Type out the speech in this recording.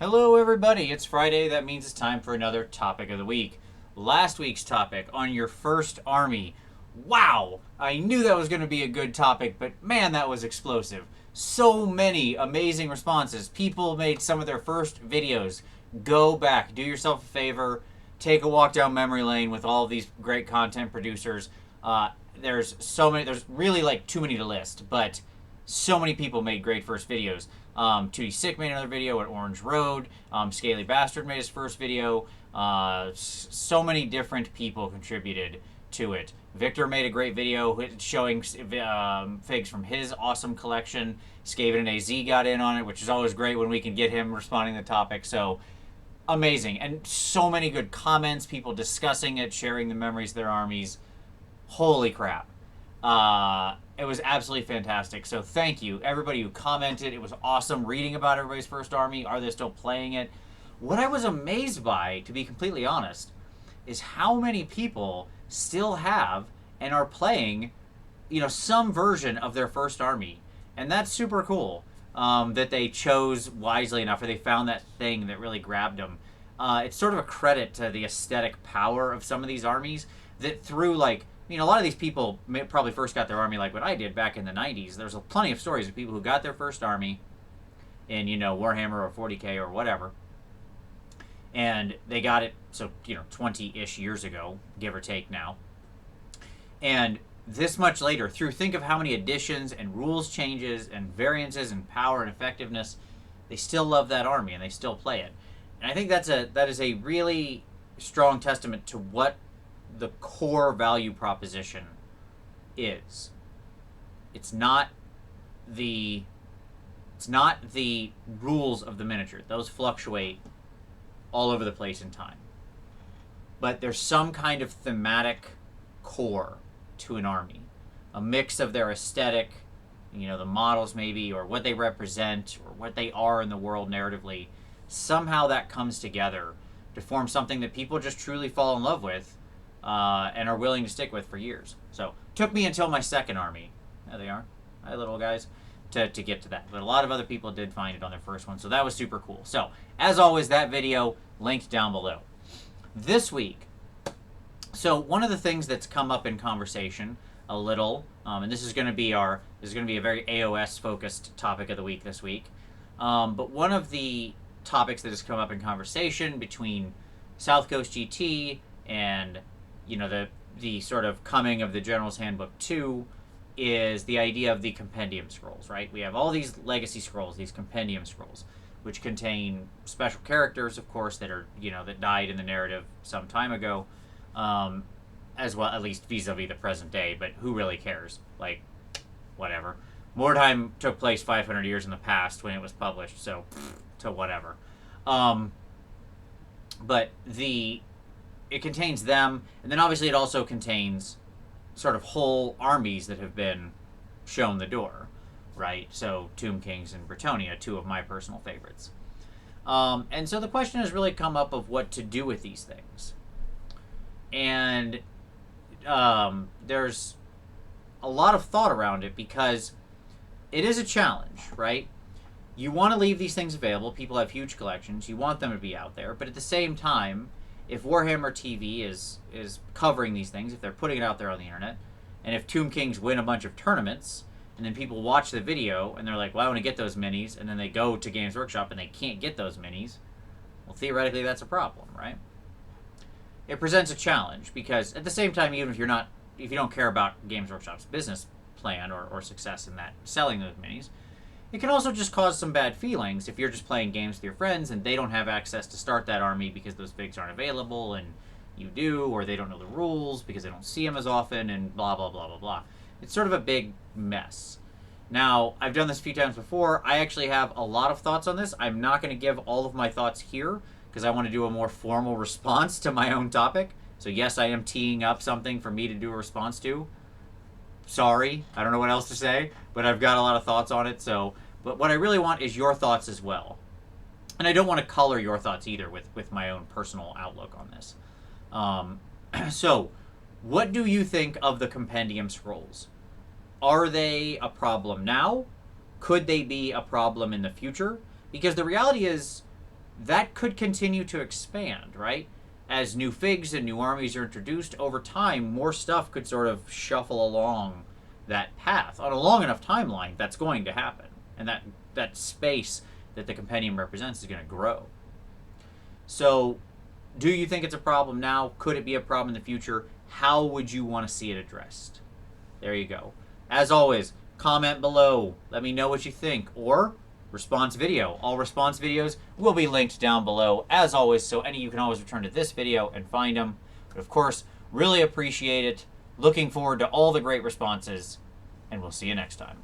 Hello, everybody. It's Friday. That means it's time for another topic of the week. Last week's topic on your first army. Wow! I knew that was going to be a good topic, but man, that was explosive. So many amazing responses. People made some of their first videos. Go back, do yourself a favor, take a walk down memory lane with all of these great content producers. There's so many, there's really like too many to list, but so many people made great first videos. 2D Sick made another video at Orange Road. Scaly Bastard made his first video. So many different people contributed to it. Victor made a great video showing figs from his awesome collection. Skaven and AZ got in on it, which is always great when we can get him responding to the topic. So amazing. And so many good comments, people discussing it, sharing the memories of their armies. Holy crap. It was absolutely fantastic. So thank you, everybody who commented. It was awesome reading about everybody's first army. Are they still playing it? What I was amazed by, to be completely honest, is how many people still have and are playing, some version of their first army. And that's super cool that they chose wisely enough, or they found that thing that really grabbed them. It's sort of a credit to the aesthetic power of some of these armies that through a lot of these people probably first got their army like what I did back in the 90s. There's plenty of stories of people who got their first army in, Warhammer or 40K or whatever. And they got it, 20-ish years ago, give or take now. And this much later, think of how many additions and rules changes and variances and power and effectiveness, they still love that army and they still play it. And I think that is a really strong testament to what the core value proposition is. It's not the rules of the miniature. Those fluctuate all over the place in time. But there's some kind of thematic core to an army. A mix of their aesthetic, the models maybe, or what they represent, or what they are in the world narratively. Somehow that comes together to form something that people just truly fall in love with and are willing to stick with for years. So took me until my second army. There they are. Hi, little guys. To get to that. But a lot of other people did find it on their first one. So that was super cool. So, as always, that video linked down below. This week, so one of the things that's come up in conversation a little, and this is going to be a very AOS focused topic of the week this week. But one of the topics that has come up in conversation between South Coast GT and the sort of coming of the General's Handbook 2 is the idea of the Compendium scrolls, right? We have all these legacy scrolls, these Compendium scrolls, which contain special characters, of course, that are, that died in the narrative some time ago, as well, at least vis-a-vis the present day, but who really cares? Whatever. Mordheim took place 500 years in the past when it was published, so, to whatever. But it contains them, and then obviously it also contains sort of whole armies that have been shown the door, right? So Tomb Kings and Bretonnia, two of my personal favorites. And so the question has really come up of what to do with these things. And there's a lot of thought around it because it is a challenge, right? You want to leave these things available. People have huge collections. You want them to be out there. But at the same time, if Warhammer TV is covering these things, if they're putting it out there on the internet, and if Tomb Kings win a bunch of tournaments, and then people watch the video, and they're like, well, I want to get those minis, and then they go to Games Workshop and they can't get those minis, well, theoretically, that's a problem, right? It presents a challenge, because at the same time, even if you don't care about Games Workshop's business plan or success in that, selling those minis, it can also just cause some bad feelings if you're just playing games with your friends and they don't have access to start that army because those figs aren't available and you do, or they don't know the rules because they don't see them as often, and blah, blah, blah, blah, blah. It's sort of a big mess. Now, I've done this a few times before. I actually have a lot of thoughts on this. I'm not going to give all of my thoughts here because I want to do a more formal response to my own topic. So yes, I am teeing up something for me to do a response to. Sorry, I don't know what else to say, but I've got a lot of thoughts on it. But what I really want is your thoughts as well. And I don't want to color your thoughts either with my own personal outlook on this. So, what do you think of the Compendium scrolls? Are they a problem now? Could they be a problem in the future? Because the reality is, that could continue to expand, right? As new figs and new armies are introduced over time, more stuff could sort of shuffle along that path. On a long enough timeline, that's going to happen. And that space that the compendium represents is going to grow. So, do you think it's a problem now? Could it be a problem in the future? How would you want to see it addressed? There you go. As always, comment below. Let me know what you think. Or response video. All response videos will be linked down below, as always, so you can always return to this video and find them. But of course, really appreciate it. Looking forward to all the great responses, and we'll see you next time.